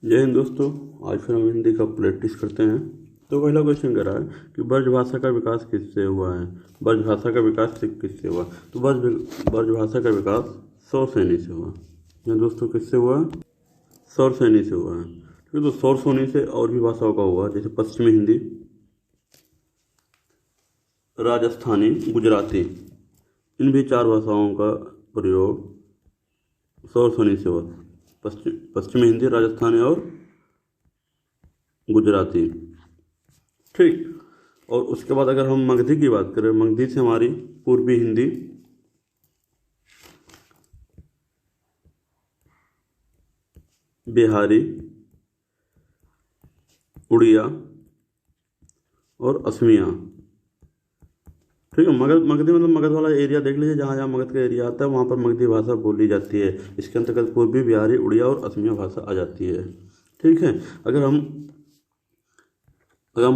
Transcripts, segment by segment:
जय हिंद दोस्तों। आज फिर हम हिंदी का प्रैक्टिस करते हैं। तो पहला क्वेश्चन कह रहा है कि ब्रज भाषा का विकास किससे हुआ है। ब्रज भाषा का विकास किससे हुआ। तो ब्रज भाषा का विकास सौर सेनी से हुआ। ये दोस्तों किससे हुआ? सौर सेनी से हुआ है। ठीक है, तो सौर सेनी से और भी भाषाओं का हुआ, जैसे पश्चिमी हिंदी, राजस्थानी, गुजराती। इन भी चार भाषाओं का प्रयोग सौर सेनी से हुआ। पश्चिमी हिंदी, राजस्थानी और गुजराती। ठीक। और उसके बाद अगर हम मगधी की बात करें, मगधी से हमारी पूर्वी हिंदी, बिहारी, उड़िया और असमिया। ठीक है, मगधी मतलब मगध वाला एरिया देख लीजिए, जहाँ जहाँ मगध का एरिया आता है वहाँ पर मगधी भाषा बोली जाती है। इसके अंतर्गत पूर्वी, बिहारी, उड़िया और असमिया भाषा आ जाती है। ठीक है। अगर हम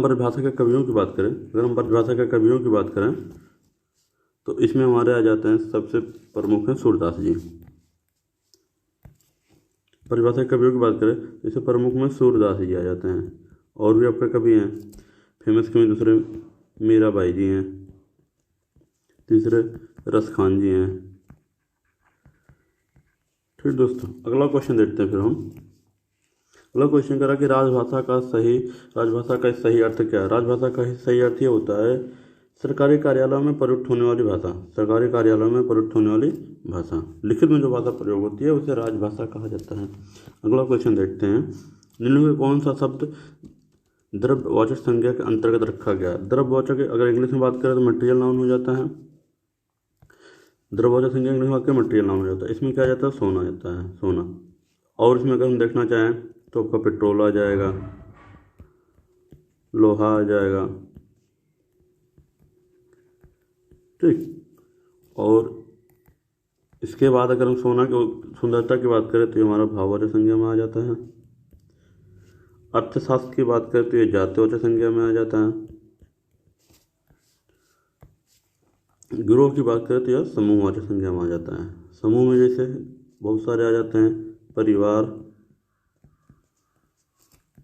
ब्रजभाषा के कवियों की बात करें, तो इसमें हमारे आ जाते हैं, सबसे प्रमुख हैं सूरदास जी। ब्रजभाषा के कवियों की बात करें तो इससे प्रमुख में सूरदास जी आ जाते हैं। और भी आपके कवि हैं फेमस कवि, दूसरे मीराबाई जी हैं, तीसरे रसखान जी हैं। ठीक दोस्तों, अगला क्वेश्चन देखते हैं। फिर हम अगला क्वेश्चन करा कि राजभाषा का सही अर्थ क्या है। राजभाषा का सही अर्थ ये होता है सरकारी कार्यालयों में प्रयुक्त होने वाली भाषा। सरकारी कार्यालयों में प्रयुक्त होने वाली भाषा, लिखित में जो भाषा प्रयोग होती है उसे राजभाषा कहा जाता है। अगला क्वेश्चन देखते हैं, निम्न में कौन सा शब्द द्रव्यवाचक संज्ञा के अंतर्गत रखा गया। द्रव्यवाचक अगर इंग्लिश में बात करें तो मटेरियल नाउन हो जाता है। द्रव्यवाचक संज्ञा इंग्लिश में बात करें मटेरियल नाउन हो जाता है। इसमें क्या आ जाता है? सोना आ जाता है, सोना। और इसमें अगर हम देखना चाहें तो आपका पेट्रोल आ जाएगा, लोहा आ जाएगा। ठीक। और इसके बाद अगर हम सोना की सुंदरता की बात करें तो ये हमारा भाववाचक संज्ञा में आ जाता है। अर्थशास्त्र की बात करें तो ये जातिवाचक संज्ञा में आ जाता है। गिरोह की बात करें तो यह समूहवाचक संज्ञा में आ जाता है। समूह में जैसे बहुत सारे आ जाते हैं, परिवार,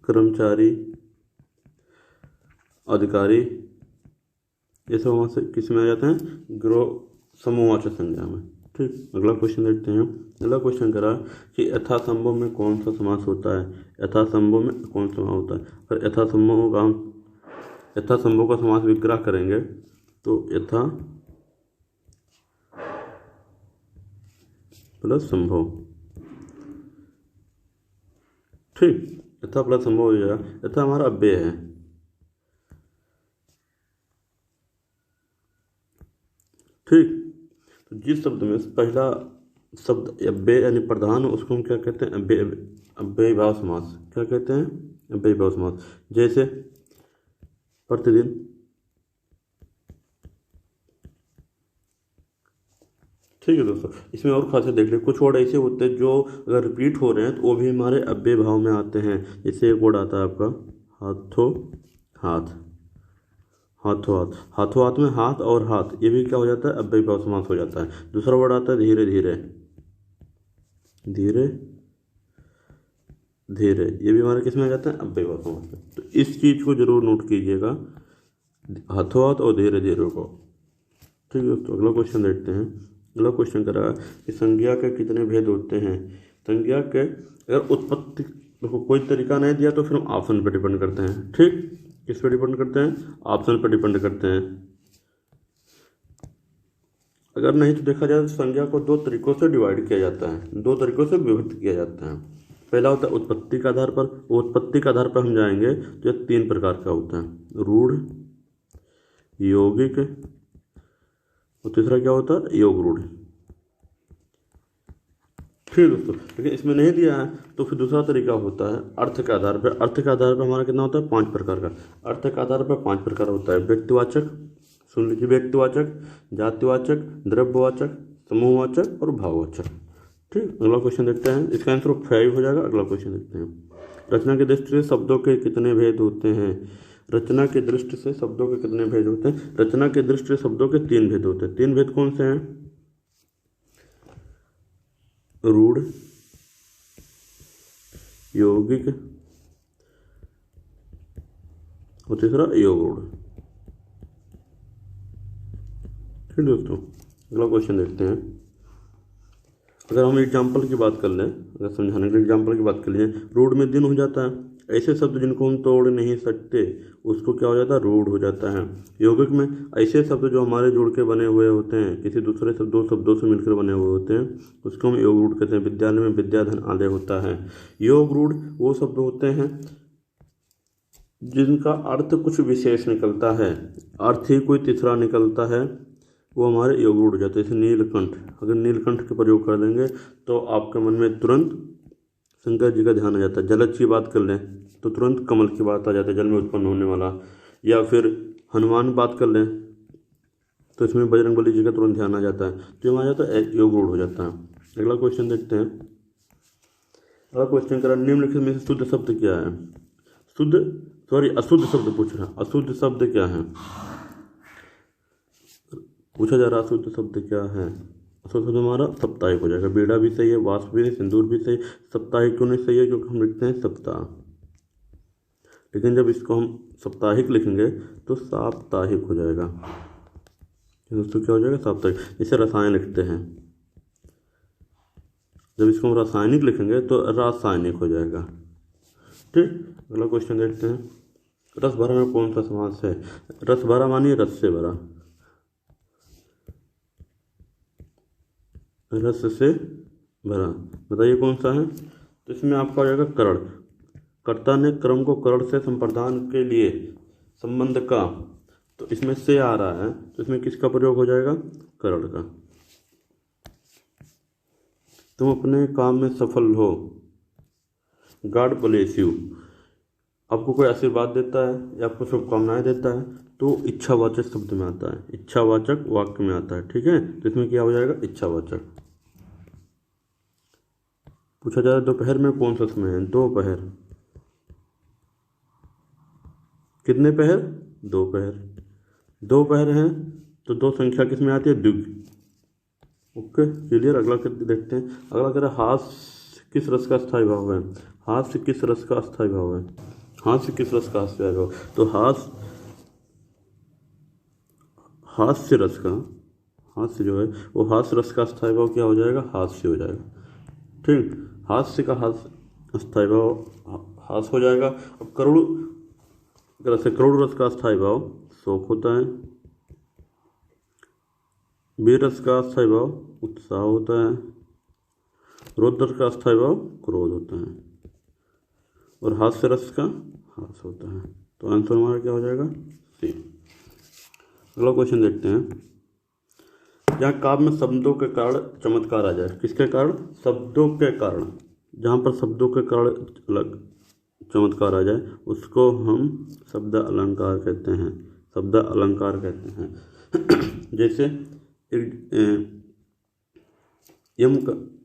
कर्मचारी, अधिकारी, ये सब वहाँ से किस में आ जाते हैं? गिरोह, समूहवाचक संज्ञा में। ठीक। अगला क्वेश्चन देखते हैं। अगला क्वेश्चन करा कि यथासंभव में कौन सा समास होता है। यथासंभव में कौन सा समास होता है। अगर यथासंभव का समास विग्रह करेंगे तो यथा प्लस संभव। ठीक। यथा प्लस संभव हो जाएगा। यथा हमारा अव्यय है। ठीक। तो जिस शब्द में पहला शब्द अव्यय यानी प्रधान, उसको हम क्या कहते हैं? अव्ययीभाव समास। क्या कहते हैं? अव्ययीभाव समास। जैसे प्रतिदिन। ठीक है दोस्तों, इसमें और खासियत देख लें। कुछ वर्ड ऐसे होते हैं जो अगर रिपीट हो रहे हैं तो वो भी हमारे अव्यय भाव में आते हैं। जैसे एक वर्ड आता है आपका हाथों हाथ। हाथों हाथ, हाथों हाथ में हाथ और हाथ, ये भी क्या हो जाता है? अव्ययी भाव समास हो जाता है। दूसरा वर्ड आता है धीरे धीरे। धीरे धीरे, ये भी हमारे किस में आ जाता है? अव्ययी भाव समास में। तो इस चीज को जरूर नोट कीजिएगा, हाथों हाथ और धीरे धीरे को। ठीक है दोस्तों, अगला क्वेश्चन देखते हैं। अगला क्वेश्चन करा कि संज्ञा के कितने भेद होते हैं। संज्ञा के अगर उत्पत्ति देखो कोई तरीका नहीं दिया तो फिर हम ऑप्शन पर डिपेंड करते हैं। ठीक। किस पर डिपेंड करते हैं? ऑप्शन पर डिपेंड करते हैं। अगर नहीं तो देखा जाए तो संज्ञा को दो तरीकों से डिवाइड किया जाता है, दो तरीकों से विभक्त किया जाता है। पहला होता है उत्पत्ति के आधार पर। उत्पत्ति के आधार पर हम जाएंगे तो यह तीन प्रकार का होता है, रूढ़, यौगिक और तीसरा क्या होता है? योग रूढ़। ठीक दोस्तों, लेकिन इसमें नहीं दिया है तो फिर दूसरा तरीका होता है अर्थ के आधार पर। अर्थ के आधार पर हमारा कितना होता है? 5 प्रकार का। अर्थ के आधार पर 5 प्रकार होता है, व्यक्तिवाचक, सुन लीजिए, व्यक्तिवाचक, जातिवाचक, द्रव्यवाचक, समूहवाचक और भाववाचक। ठीक। अगला क्वेश्चन देखते हैं, इसका आंसर 5 हो जाएगा। अगला क्वेश्चन देखते हैं, रचना की दृष्टि से शब्दों के कितने भेद होते हैं। रचना की दृष्टि से शब्दों के कितने भेद होते हैं? रचना की दृष्टि से शब्दों के 3 भेद होते हैं। 3 भेद कौन से हैं? रूढ़, यौगिक और तीसरा योग रूढ़। ठीक दोस्तों, अगला क्वेश्चन देखते हैं। अगर हम एग्जाम्पल की बात कर लें, अगर समझाने के लिए एग्जाम्पल की बात कर लें, रोड में दिन हो जाता है, ऐसे शब्द जिनको हम तोड़ नहीं सकते उसको क्या हो जाता है, रूढ़ हो जाता है। यौगिक में ऐसे शब्द जो हमारे जुड़ के बने हुए होते हैं, किसी दूसरे दो शब्दों से मिलकर बने हुए होते हैं, उसको हम योग रूढ़ कहते हैं। विद्यालय में विद्याधन आदि होता है। योग रूढ़ वो शब्द होते हैं जिनका अर्थ कुछ विशेष निकलता है, अर्थ ही कोई तीसरा निकलता है, वो हमारे योग रूढ़ हो जाते हैं। जैसे नीलकंठ, अगर नीलकंठ का प्रयोग कर देंगे तो आपके मन में तुरंत शंकर जी का ध्यान आ जाता है। जलज की बात कर लें तो तुरंत कमल की बात आ जाती है, जल में उत्पन्न होने वाला। या फिर हनुमान बात कर लें तो इसमें बजरंगबली जी का तुरंत ध्यान आ जाता है, तो आ जाता है योग रूढ़ हो जाता है। अगला क्वेश्चन देखते हैं। अगला क्वेश्चन करा, निम्नलिखित में से शुद्ध शब्द क्या है? अशुद्ध शब्द पूछ रहा है। अशुद्ध शब्द क्या है पूछा जा रहा है। अशुद्ध शब्द क्या है? अशुद्ध शब्द हमारा साप्ताहिक हो जाएगा। बेड़ा भी सही है, वाष्प भी सही, सिंदूर भी सही। साप्ताहिक क्यों नहीं सही है? क्योंकि हम लिखते हैं सप्ताह, लेकिन जब इसको हम साप्ताहिक लिखेंगे तो साप्ताहिक हो जाएगा। दोस्तों क्या हो जाएगा? साप्ताहिक। इसे रसायन लिखते हैं, जब इसको हम रासायनिक लिखेंगे तो रासायनिक हो जाएगा। ठीक, अगला क्वेश्चन देखते हैं। रस भरा में कौन सा समास है? रस भरा मानिए रस से भरा, रस से भरा, बताइए कौन सा है? तो इसमें आपका हो जाएगा करण। कर्ता ने क्रम को करण से संप्रदान के लिए संबंध का, तो इसमें से आ रहा है, तो इसमें किसका प्रयोग हो जाएगा? करण का। तुम अपने काम में सफल हो, गॉड ब्लेस यू। आपको कोई आशीर्वाद देता है या आपको शुभकामनाएं देता है तो इच्छावाचक शब्द में आता है, इच्छावाचक वाक्य में आता है। ठीक है, तो इसमें क्या हो जाएगा? इच्छावाचक। पूछा जा रहा है दोपहर में कौन सा समय है? दोपहर। कितने पहर? दो पहर। दो पहर हैं तो दो संख्या किस में आती है? द्विग। Okay, clear. अगला देखते हैं। अगला कह रहा है हास्य किस रस का स्थायी भाव है? हास्य किस रस का स्थायी भाव है? हास्य किस रस का स्थायी भाव? तो हास्य रस का, हास्य जो है वो हास्य रस का स्थायी भाव क्या हो जाएगा? हास्य हो जाएगा। ठीक, हास्य का हास्य स्थायी भाव हास्य हो जाएगा। अब करोड़ रस का स्थायी भाव शोक होता है। वीर रस का स्थायी भाव उत्साह होता है। रौद्र रस का स्थायी भाव क्रोध होता है। और हास्य रस का हास होता है। तो आंसर हमारा क्या हो जाएगा? सी। अगला क्वेश्चन देखते हैं। जहाँ काव्य में शब्दों के कारण चमत्कार आ जाए, किसके कारण? शब्दों के कारण। जहाँ पर शब्दों के कारण अलग चमत्कार आ जाए उसको हम शब्द अलंकार कहते हैं। शब्द अलंकार कहते हैं। जैसे यम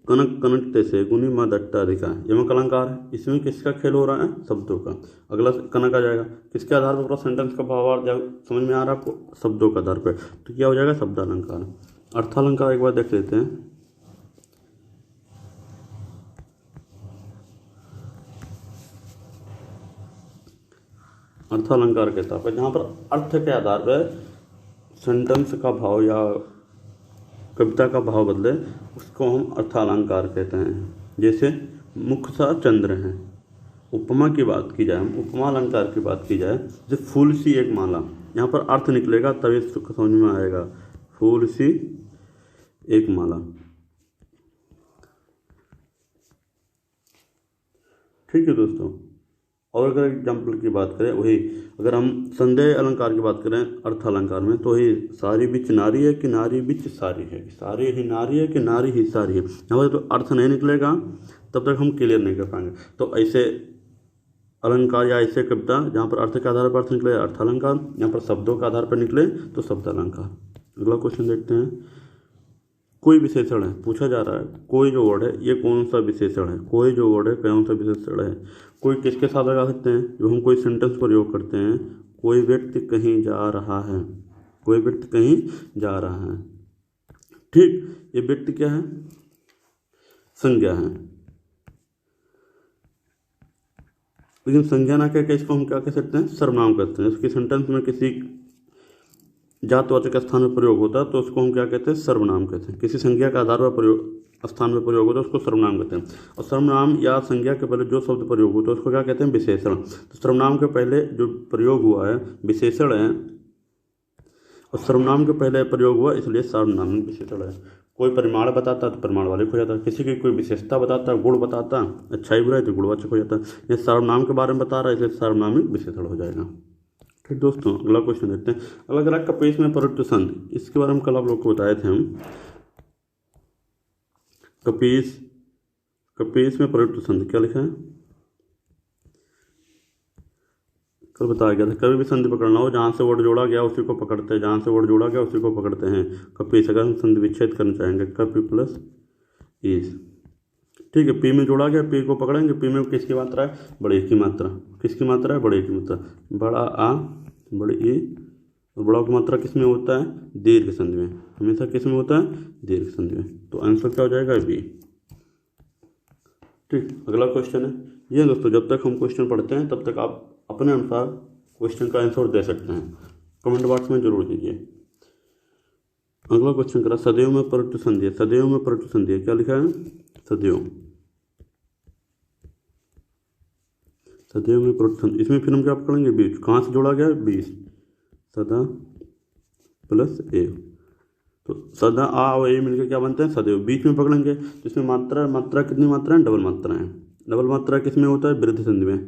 कनक कनक तैसे गुनी माँ दट्टाधिका, यमक अलंकार है। इसमें किसका खेल हो रहा है? शब्दों का। अगला कनक आ जाएगा, किसके आधार पर? पूरा सेंटेंस का भावार्थ समझ में आ रहा है आपको? शब्दों के आधार पर। तो क्या हो जाएगा? शब्द अलंकार। अर्थालंकार एक बार देख लेते हैं। अर्थालंकार कहता है जहाँ पर अर्थ के आधार पर सेंटेंस का भाव या कविता का भाव बदले उसको हम अर्थालंकार कहते हैं। जैसे मुख सा चंद्र है। उपमा की बात की जाए, उपमा अलंकार की बात की जाए, जैसे फूल सी एक माला, यहाँ पर अर्थ निकलेगा तभी समझ में आएगा। फूल सी एक माला। ठीक है दोस्तों। और अगर एग्जाम्पल की बात करें, वही अगर हम संदेह अलंकार की बात करें अर्थ अलंकार में, तो वही सारी बिच नारी है कि नारी बिच सारी है, सारी ही नारी है कि नारी ही सारी है। यहाँ पर तो अर्थ नहीं निकलेगा तब तक हम क्लियर नहीं कर पाएंगे। तो ऐसे अलंकार या ऐसे कविता जहाँ पर अर्थ के आधार पर अर्थ निकले अर्थ अलंकार, यहाँ पर शब्दों के आधार पर निकले तो शब्द अलंकार। अगला क्वेश्चन देखते हैं। कोई विशेषण है, पूछा जा रहा है कोई जो वर्ड है ये कौन सा विशेषण है? कोई जो वर्ड है कौन सा विशेषण है? कोई किसके साथ लगा सकते हैं? जो हम कोई सेंटेंस प्रयोग करते हैं, कोई व्यक्ति कहीं जा रहा है, कोई व्यक्ति कहीं जा रहा है। ठीक, ये व्यक्ति क्या है? संज्ञा है। लेकिन संज्ञा ना कह के इसको हम क्या कह सकते हैं, सर्वनाम कहते हैं। इसकी सेंटेंस में किसी जातवाचक स्थान में प्रयोग होता है तो उसको हम क्या कहते हैं, सर्वनाम कहते हैं। किसी संज्ञा का आधार पर प्रयोग स्थान में प्रयोग होता है उसको सर्वनाम कहते हैं। और सर्वनाम या संज्ञा के पहले जो शब्द प्रयोग होता है उसको क्या कहते हैं, विशेषण। तो सर्वनाम के पहले जो प्रयोग हुआ है विशेषण है, और सर्वनाम के पहले प्रयोग हुआ इसलिए सार्वनामिक विशेषण है। कोई परिमाण बताता तो परिमाण वाले हो जाता, किसी की कोई विशेषता बताता, गुण बताता, अच्छाई बुराई तो गुणवाचक हो जाता। यह सार्वनाम के बारे में बता रहा है इसलिए सार्वनामिक विशेषण हो जाएगा। ठीक दोस्तों, अगला क्वेश्चन देखते हैं। अलग अलग कपीस में प्रयुक्त संधि, इसके बारे में कल आप लोग को बताए थे हम। कपीस में प्रयुक्त संधि क्या लिखा है, कल बताया गया था। कभी भी संधि पकड़ना हो, जहाँ से वर्ड जोड़ा गया उसी को पकड़ते हैं, जहाँ से वर्ड जोड़ा गया उसी को पकड़ते हैं। कपीस, अगर हम संधि विच्छेद करना चाहेंगे, कपी प्लस इस, ठीक है। पी में जोड़ा गया, पी को पकड़ेंगे, पी में किसकी मात्रा है, बड़े की मात्रा। किसकी मात्रा है, बड़े की मात्रा। बड़ा आ, बड़े ई, और बड़ा की मात्रा किस में होता है, दीर्घ संधि में। हमेशा किस में होता है, दीर्घ संधि में। तो आंसर क्या हो जाएगा, बी। ठीक, अगला क्वेश्चन है ये दोस्तों। जब तक हम क्वेश्चन पढ़ते हैं तब तक आप अपने अनुसार क्वेश्चन का आंसर दे सकते हैं, कमेंट बॉक्स में जरूर दीजिए। अगला क्वेश्चन करा, सदैव में प्रयुक्त संधि। सदैव में प्रयुक्त संधि क्या लिखा है, सदैव, सदैव में प्रयुक्त संधि। इसमें फिर हम क्या पकड़ेंगे, बीच। कहाँ से जोड़ा गया है, बीच, सदा प्लस एव। तो सदा आ और ए मिलकर क्या बनते हैं, सदैव। बीच में पकड़ेंगे तो इसमें मात्रा कितनी मात्रा है, डबल मात्रा है। डबल मात्रा किस में होता है, वृद्धि संधि में।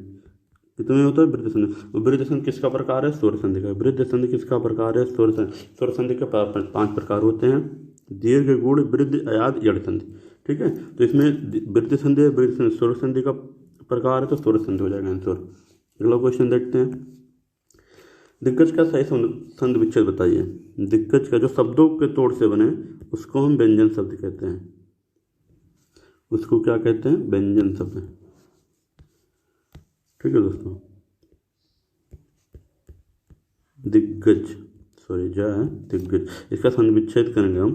कितने में होता है, वृद्धि संधि। वृद्धि संधि किसका प्रकार है, स्वर संधि का। वृद्धि संधि किसका प्रकार है, स्वर संधि। स्वर संधि के 5 प्रकार होते हैं, दीर्घ, गुण, वृद्धि, अयाद, यड़ संधि। ठीक है, तो इसमें वृद्धि संधि, वृद्धि संधि, स्वर संधि का प्रकार है तो स्वर संधि हो जाएगा आंसर। अगला क्वेश्चन देखते हैं। दिग्गज का सही संधि विच्छेद बताइए। दिग्गज का जो शब्दों के तोड़ से बने उसको हम व्यंजन शब्द कहते हैं। उसको क्या कहते हैं, व्यंजन शब्द। ठीक है दोस्तों, दिग्गज, सॉरी जा है दिग्गज, इसका संधि विच्छेद करेंगे हम,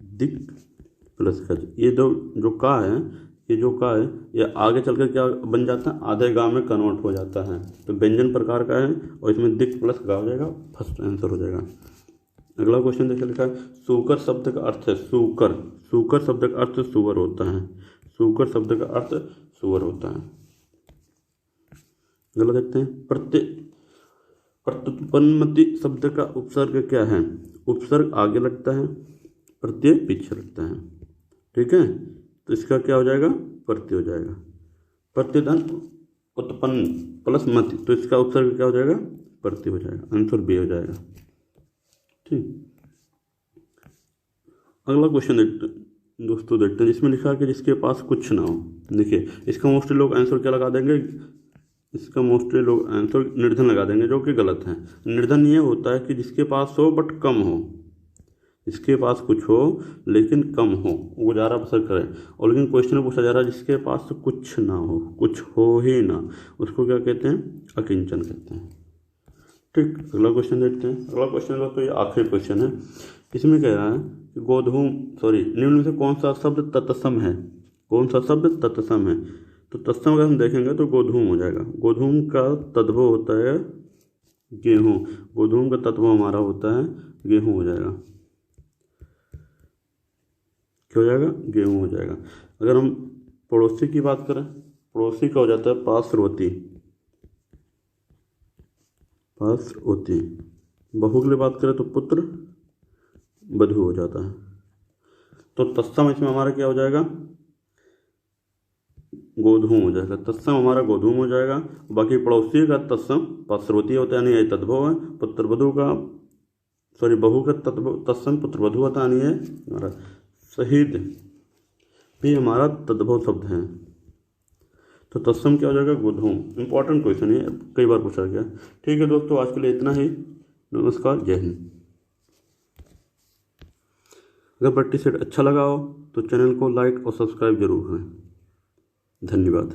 दिग प्लस गज। ये जो का है, ये जो का है ये आगे चलकर क्या बन जाता है, आधे गा में कन्वर्ट हो जाता है। तो व्यंजन प्रकार का है और इसमें दिक प्लस गा हो जाएगा, फर्स्ट आंसर हो जाएगा। अगला क्वेश्चन देखिए, लिखा है सूकर शब्द का अर्थ है सूकर। सूकर शब्द का अर्थ सुअर होता है। सूकर शब्द का अर्थ सुअर होता है। अगला देखते हैं, प्रत्युत्पन्नमति शब्द का उपसर्ग क्या है। उपसर्ग आगे लगता है, प्रत्यय पीछे लगता है। ठीक है, तो इसका क्या हो जाएगा, प्रत्यय हो जाएगा। प्रत्यय उत्पन्न प्लस मति, तो इसका उपसर्ग क्या हो जाएगा, प्रत्यय हो जाएगा। आंसर बी हो जाएगा। ठीक, अगला क्वेश्चन दोस्तों देखते हैं, जिसमें लिखा है कि जिसके पास कुछ ना हो। देखिए, इसका मोस्टली लोग आंसर क्या लगा देंगे, इसका मोस्टली लोग आंसर निर्धन लगा देंगे, जो कि गलत है। निर्धन ये होता है कि जिसके पास हो बट कम हो। इसके पास कुछ हो लेकिन कम हो, गुजारा बसर करे। और लेकिन क्वेश्चन पूछा जा रहा है जिसके पास कुछ ना हो, कुछ हो ही ना, उसको क्या कहते हैं, अकिंचन कहते हैं। ठीक, अगला क्वेश्चन देखते हैं। अगला क्वेश्चन दोस्तों ये आखिरी क्वेश्चन है। इसमें कह रहा है कि निम्न में से कौन सा शब्द तत्सम है। कौन सा शब्द तत्सम है, तो तत्सम अगर हम देखेंगे तो गोधूम हो जाएगा। गोधूम का तद्भव होता है गेहूँ। गोधूम का तद्भव हमारा होता है गेहूँ हो जाएगा। क्या हो जाएगा, गेहूँ हो जाएगा। अगर हम पड़ोसी की बात करें, पड़ोसी का हो जाता है पार्श्ववर्ती। पार्श्ववर्ती। बहू के लिए बात करें तो पुत्र बधू हो जाता है। तो तत्सम इसमें हमारा क्या हो जाएगा, गोधूम हो जाएगा। तत्सम हमारा गोधूम हो जाएगा। बाकी पड़ोसी का तत्सम पार्श्ववर्ती होता है, यानी यही तद्भव है। पुत्र वधू का, सॉरी बहू का तत्सम पुत्र वधू होता है, यानी ये हमारा शहीद भी हमारा तद्भव शब्द है। तो तत्सम क्या हो जाएगा, गोधूम। इंपॉर्टेंट क्वेश्चन है, कई बार पूछा गया। ठीक है दोस्तों, आज के लिए इतना ही। नमस्कार, जय हिंद। अगर प्रैक्टिस सेट अच्छा लगा हो तो चैनल को लाइक और सब्सक्राइब जरूर करें। धन्यवाद।